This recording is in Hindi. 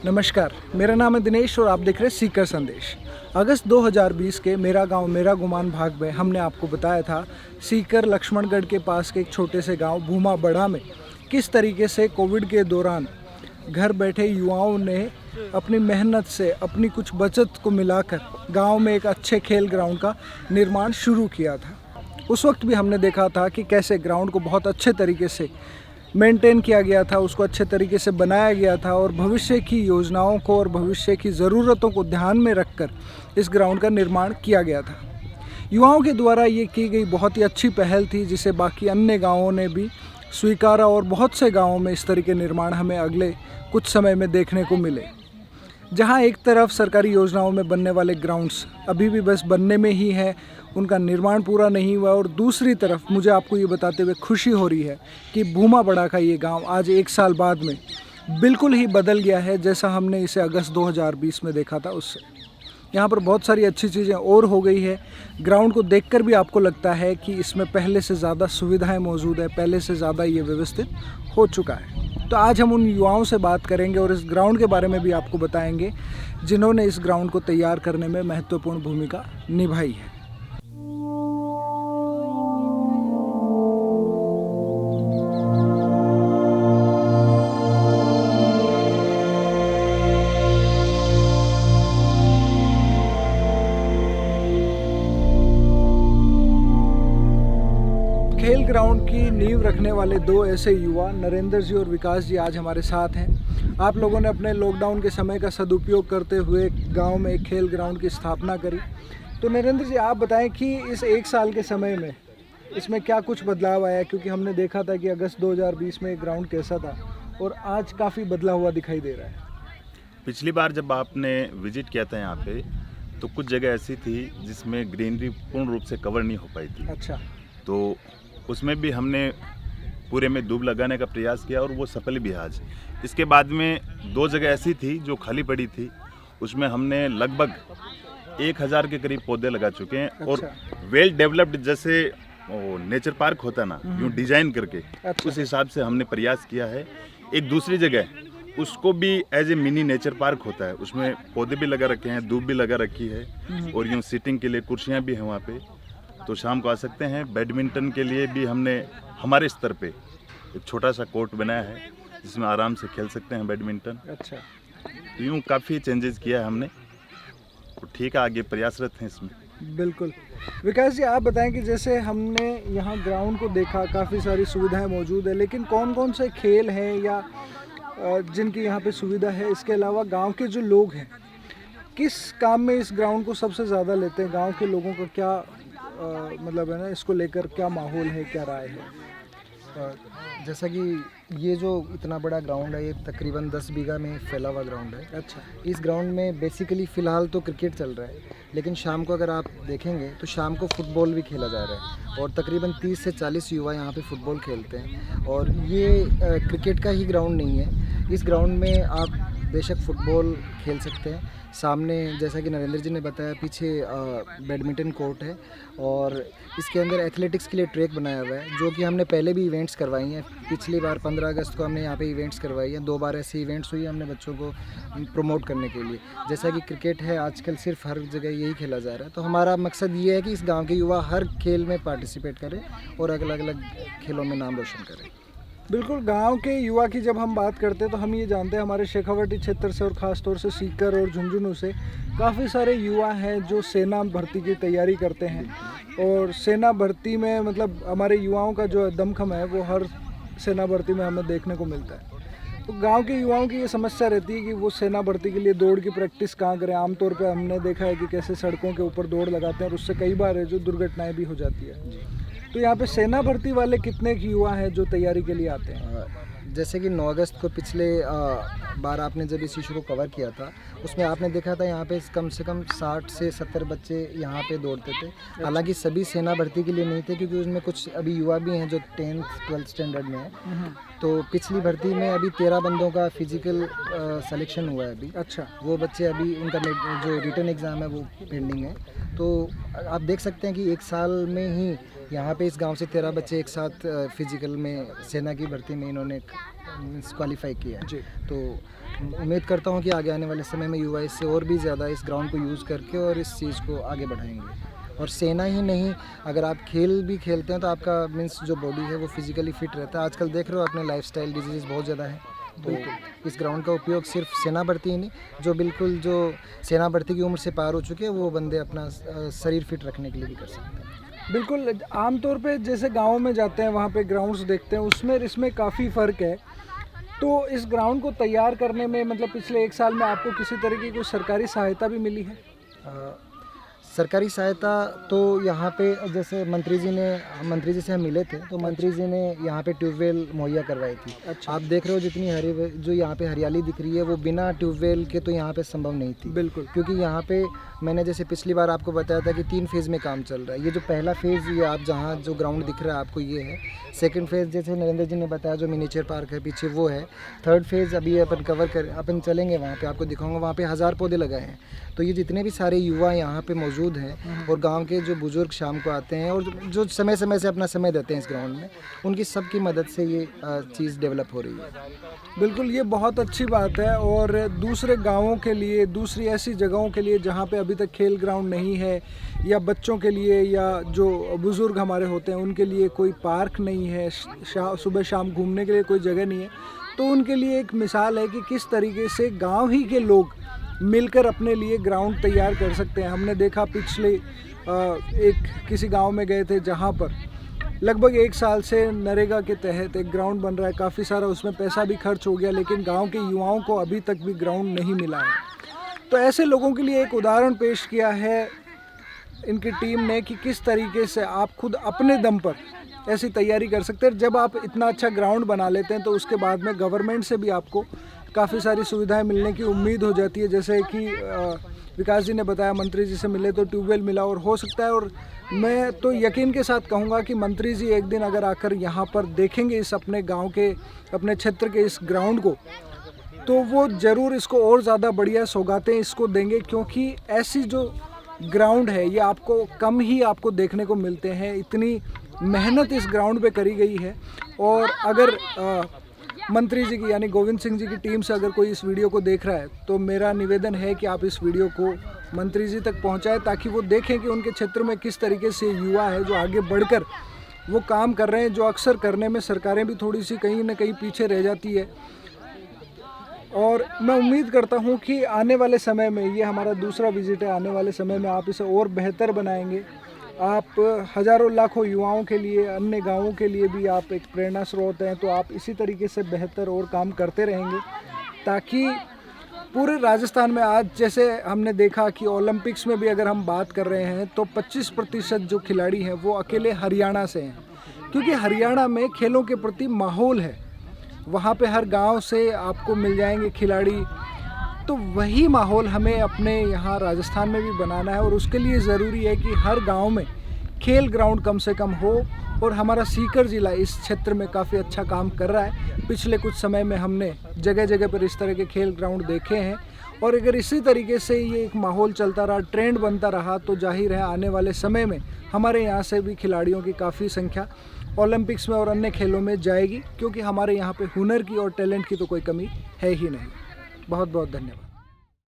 नमस्कार, मेरा नाम है दिनेश और आप देख रहे हैं सीकर संदेश। अगस्त 2020 के मेरा गांव मेरा गुमान भाग में हमने आपको बताया था सीकर लक्ष्मणगढ़ के पास के एक छोटे से गांव भूमा बड़ा में किस तरीके से कोविड के दौरान घर बैठे युवाओं ने अपनी मेहनत से अपनी कुछ बचत को मिलाकर गांव में एक अच्छे खेल ग्राउंड का निर्माण शुरू किया था। उस वक्त भी हमने देखा था कि कैसे ग्राउंड को बहुत अच्छे तरीके से मेंटेन किया गया था, उसको अच्छे तरीके से बनाया गया था और भविष्य की योजनाओं को और भविष्य की ज़रूरतों को ध्यान में रखकर इस ग्राउंड का निर्माण किया गया था। युवाओं के द्वारा ये की गई बहुत ही अच्छी पहल थी जिसे बाकी अन्य गांवों ने भी स्वीकारा और बहुत से गांवों में इस तरह के निर्माण हमें अगले कुछ समय में देखने को मिले। जहां एक तरफ सरकारी योजनाओं में बनने वाले ग्राउंड्स अभी भी बस बनने में ही है, उनका निर्माण पूरा नहीं हुआ, और दूसरी तरफ मुझे आपको ये बताते हुए खुशी हो रही है कि भूमा बड़ा का ये गांव आज 1 साल बाद में बिल्कुल ही बदल गया है जैसा हमने इसे अगस्त 2020 में देखा था उससे। यहाँ पर बहुत सारी अच्छी चीज़ें और हो गई है। ग्राउंड को देखकर भी आपको लगता है कि इसमें पहले से ज़्यादा सुविधाएं मौजूद है, पहले से ज़्यादा ये व्यवस्थित हो चुका है। तो आज हम उन युवाओं से बात करेंगे और इस ग्राउंड के बारे में भी आपको बताएंगे जिन्होंने इस ग्राउंड को तैयार करने में महत्वपूर्ण भूमिका निभाई है। खेल ग्राउंड की नींव रखने वाले दो ऐसे युवा नरेंद्र जी और विकास जी आज हमारे साथ हैं। आप लोगों ने अपने लॉकडाउन के समय का सदुपयोग करते हुए गांव में एक खेल ग्राउंड की स्थापना करी। तो नरेंद्र जी, आप बताएं कि इस 1 साल के समय में इसमें क्या कुछ बदलाव आया, क्योंकि हमने देखा था कि अगस्त 2020 में ग्राउंड कैसा था और आज काफ़ी बदला हुआ दिखाई दे रहा है। पिछली बार जब आपने विजिट किया था यहाँ पे तो कुछ जगह ऐसी थी जिसमें ग्रीनरी पूर्ण रूप से कवर नहीं हो पाई थी। अच्छा। तो उसमें भी हमने पूरे में दूब लगाने का प्रयास किया और वो सफल भी आज। इसके बाद में 2 जगह ऐसी थी जो खाली पड़ी थी, उसमें हमने लगभग 1000 के करीब पौधे लगा चुके हैं। अच्छा। और वेल डेवलप्ड जैसे नेचर पार्क होता है ना, यूँ डिजाइन करके। अच्छा। उस हिसाब से हमने प्रयास किया है। एक दूसरी जगह उसको भी as a mini nature park होता है, उसमें पौधे भी लगा रखे हैं, दूब भी लगा रखी है और यूँ सीटिंग के लिए कुर्सियाँ भी हैं वहाँ पे, तो शाम को आ सकते हैं। बैडमिंटन के लिए भी हमने हमारे स्तर पे एक छोटा सा कोर्ट बनाया है जिसमें आराम से खेल सकते हैं बैडमिंटन। अच्छा। तो यूँ काफ़ी चेंजेस किया है हमने, तो ठीक है, आगे प्रयासरत हैं इसमें। बिल्कुल। विकास जी, आप बताएं कि जैसे हमने यहाँ ग्राउंड को देखा, काफ़ी सारी सुविधाएं मौजूद है, लेकिन कौन कौन से खेल हैं या जिनकी यहाँ पे सुविधा है, इसके अलावा गांव के जो लोग हैं किस काम में इस ग्राउंड को सबसे ज़्यादा लेते हैं? गांव के लोगों का क्या मतलब है ना, इसको लेकर क्या माहौल है, क्या राय है? जैसा कि ये जो इतना बड़ा ग्राउंड है, ये तकरीबन 10 बीघा में फैला हुआ ग्राउंड है। अच्छा। इस ग्राउंड में बेसिकली फ़िलहाल तो क्रिकेट चल रहा है, लेकिन शाम को अगर आप देखेंगे तो शाम को फुटबॉल भी खेला जा रहा है और तकरीबन 30 से 40 युवा यहाँ पे फुटबॉल खेलते हैं। और ये क्रिकेट का ही ग्राउंड नहीं है, इस ग्राउंड में आप बेशक फुटबॉल खेल सकते हैं। सामने जैसा कि नरेंद्र जी ने बताया, पीछे बैडमिंटन कोर्ट है और इसके अंदर एथलेटिक्स के लिए ट्रैक बनाया हुआ है, जो कि हमने पहले भी इवेंट्स करवाई हैं। पिछली बार 15 अगस्त को हमने यहाँ पे इवेंट्स करवाई हैं, 2 बार ऐसे इवेंट्स हुई हमने बच्चों को प्रमोट करने के लिए। जैसा कि क्रिकेट है आजकल सिर्फ हर जगह यही खेला जा रहा है, तो हमारा मकसद ये है कि इस गाँव के युवा हर खेल में पार्टिसिपेट करें और अलग अलग खेलों में नाम रोशन करें। बिल्कुल। गांव के युवा की जब हम बात करते हैं तो हम ये जानते हैं हमारे शेखावाटी क्षेत्र से और ख़ास तौर से सीकर और झुंझुनू से काफ़ी सारे युवा हैं जो सेना भर्ती की तैयारी करते हैं, और सेना भर्ती में मतलब हमारे युवाओं का जो दमखम है वो हर सेना भर्ती में हमें देखने को मिलता है। तो गांव के युवाओं की ये समस्या रहती है कि वो सेना भर्ती के लिए दौड़ की प्रैक्टिस कहाँ करें। आमतौर पर हमने देखा है कि कैसे सड़कों के ऊपर दौड़ लगाते हैं और उससे कई बार है जो दुर्घटनाएँ भी हो जाती है। तो यहाँ पे सेना भर्ती वाले कितने युवा हैं जो तैयारी के लिए आते हैं? जैसे कि 9 अगस्त को पिछले बार आपने जब इस इशू को कवर किया था, उसमें आपने देखा था यहाँ पे कम से कम 60 से 70 बच्चे यहाँ पे दौड़ते थे। हालांकि सभी सेना भर्ती के लिए नहीं थे, क्योंकि उसमें कुछ अभी युवा भी हैं जो 10th 12th स्टैंडर्ड में हैं। तो पिछली भर्ती में अभी 13 बंदों का फिजिकल सिलेक्शन हुआ है अभी। अच्छा। वो बच्चे अभी उनका जो रिटन एग्ज़ाम है वो पेंडिंग है। तो आप देख सकते हैं कि 1 साल में ही यहाँ पे इस गांव से 13 बच्चे एक साथ फिजिकल में सेना की भर्ती में इन्होंने क्वालिफाई किया है। जी। तो उम्मीद करता हूँ कि आगे आने वाले समय में युवा इससे और भी ज़्यादा इस ग्राउंड को यूज़ करके और इस चीज़ को आगे बढ़ाएंगे। और सेना ही नहीं, अगर आप खेल भी खेलते हैं तो आपका मीन्स जो बॉडी है वो फिजिकली फिट रहता है। आजकल देख रहे हो अपने लाइफस्टाइल डिजीज़ बहुत ज़्यादा है, तो इस ग्राउंड का उपयोग सिर्फ सेना भर्ती ही नहीं, जो बिल्कुल जो सेना भर्ती की उम्र से पार हो चुके हैं वो बंदे अपना शरीर फिट रखने के लिए भी कर सकते हैं। बिल्कुल, आमतौर पे जैसे गाँव में जाते हैं वहाँ पे ग्राउंड्स देखते हैं, उसमें इसमें काफ़ी फ़र्क है। तो इस ग्राउंड को तैयार करने में मतलब पिछले 1 साल में आपको किसी तरह की कोई सरकारी सहायता भी मिली है? सरकारी सहायता तो यहाँ पे जैसे मंत्री जी से हम मिले थे, तो मंत्री जी ने यहाँ पे ट्यूबवेल मुहैया करवाई थी। अच्छा। आप देख रहे हो जितनी जो यहाँ पे हरियाली दिख रही है वो बिना ट्यूबवेल के तो यहाँ पे संभव नहीं थी। बिल्कुल। क्योंकि यहाँ पे मैंने जैसे पिछली बार आपको बताया था कि 3 फेज़ में काम चल रहा है। ये जो पहला फेज़ ये आप जहाँ जो ग्राउंड दिख रहा है आपको ये है। सेकंड फेज़ जैसे नरेंद्र जी ने बताया जो मिनीचर पार्क है पीछे वो है। थर्ड फेज़ अभी अपन चलेंगे वहाँ पे आपको दिखाऊंगा, वहाँ पे 1000 पौधे लगाए हैं। तो ये जितने भी सारे युवा यहाँ पे मौजूद हैं और गांव के जो बुजुर्ग शाम को आते हैं और जो समय समय से अपना समय देते हैं इस ग्राउंड में, उनकी सबकी मदद से ये चीज़ डेवलप हो रही है। बिल्कुल, ये बहुत अच्छी बात है। और दूसरे गांवों के लिए, दूसरी ऐसी जगहों के लिए जहां पे अभी तक खेल ग्राउंड नहीं है, या बच्चों के लिए या जो बुज़ुर्ग हमारे होते हैं उनके लिए कोई पार्क नहीं है, सुबह शाम घूमने के लिए कोई जगह नहीं है, तो उनके लिए एक मिसाल है कि किस तरीके से गांव ही के लोग मिलकर अपने लिए ग्राउंड तैयार कर सकते हैं। हमने देखा पिछले एक किसी गांव में गए थे जहां पर लगभग 1 साल से नरेगा के तहत एक ग्राउंड बन रहा है, काफ़ी सारा उसमें पैसा भी खर्च हो गया, लेकिन गांव के युवाओं को अभी तक भी ग्राउंड नहीं मिला है। तो ऐसे लोगों के लिए एक उदाहरण पेश किया है इनकी टीम ने कि किस तरीके से आप खुद अपने दम पर ऐसी तैयारी कर सकते हैं। जब आप इतना अच्छा ग्राउंड बना लेते हैं तो उसके बाद में गवर्नमेंट से भी आपको काफ़ी सारी सुविधाएं मिलने की उम्मीद हो जाती है। जैसे कि विकास जी ने बताया, मंत्री जी से मिले तो ट्यूबवेल मिला, और हो सकता है, और मैं तो यकीन के साथ कहूँगा कि मंत्री जी एक दिन अगर आकर यहाँ पर देखेंगे इस अपने गांव के, अपने क्षेत्र के इस ग्राउंड को, तो वो ज़रूर इसको और ज़्यादा बढ़िया सौगातें इसको देंगे। क्योंकि ऐसी जो ग्राउंड है ये आपको कम ही आपको देखने को मिलते हैं। इतनी मेहनत इस ग्राउंड पे करी गई है। और अगर मंत्री जी की यानी गोविंद सिंह जी की टीम से अगर कोई इस वीडियो को देख रहा है तो मेरा निवेदन है कि आप इस वीडियो को मंत्री जी तक पहुंचाएं, ताकि वो देखें कि उनके क्षेत्र में किस तरीके से युवा है जो आगे बढ़कर वो काम कर रहे हैं, जो अक्सर करने में सरकारें भी थोड़ी सी कहीं ना कहीं पीछे रह जाती है। और मैं उम्मीद करता हूं कि आने वाले समय में, ये हमारा दूसरा विजिट है, आने वाले समय में आप इसे और बेहतर बनाएंगे। आप हज़ारों लाखों युवाओं के लिए, अन्य गांवों के लिए भी आप एक प्रेरणा स्रोत हैं। तो आप इसी तरीके से बेहतर और काम करते रहेंगे, ताकि पूरे राजस्थान में आज जैसे हमने देखा कि ओलंपिक्स में भी अगर हम बात कर रहे हैं तो 25% जो खिलाड़ी हैं वो अकेले हरियाणा से हैं। क्योंकि हरियाणा में खेलों के प्रति माहौल है, वहाँ पे हर गांव से आपको मिल जाएंगे खिलाड़ी। तो वही माहौल हमें अपने यहाँ राजस्थान में भी बनाना है, और उसके लिए ज़रूरी है कि हर गांव में खेल ग्राउंड कम से कम हो। और हमारा सीकर ज़िला इस क्षेत्र में काफ़ी अच्छा काम कर रहा है। पिछले कुछ समय में हमने जगह जगह पर इस तरह के खेल ग्राउंड देखे हैं, और अगर इसी तरीके से ये एक माहौल चलता रहा, ट्रेंड बनता रहा, तो जाहिर है आने वाले समय में हमारे यहाँ से भी खिलाड़ियों की काफ़ी संख्या ओलंपिक्स में और अन्य खेलों में जाएगी। क्योंकि हमारे यहाँ पे हुनर की और टैलेंट की तो कोई कमी है ही नहीं। बहुत बहुत धन्यवाद।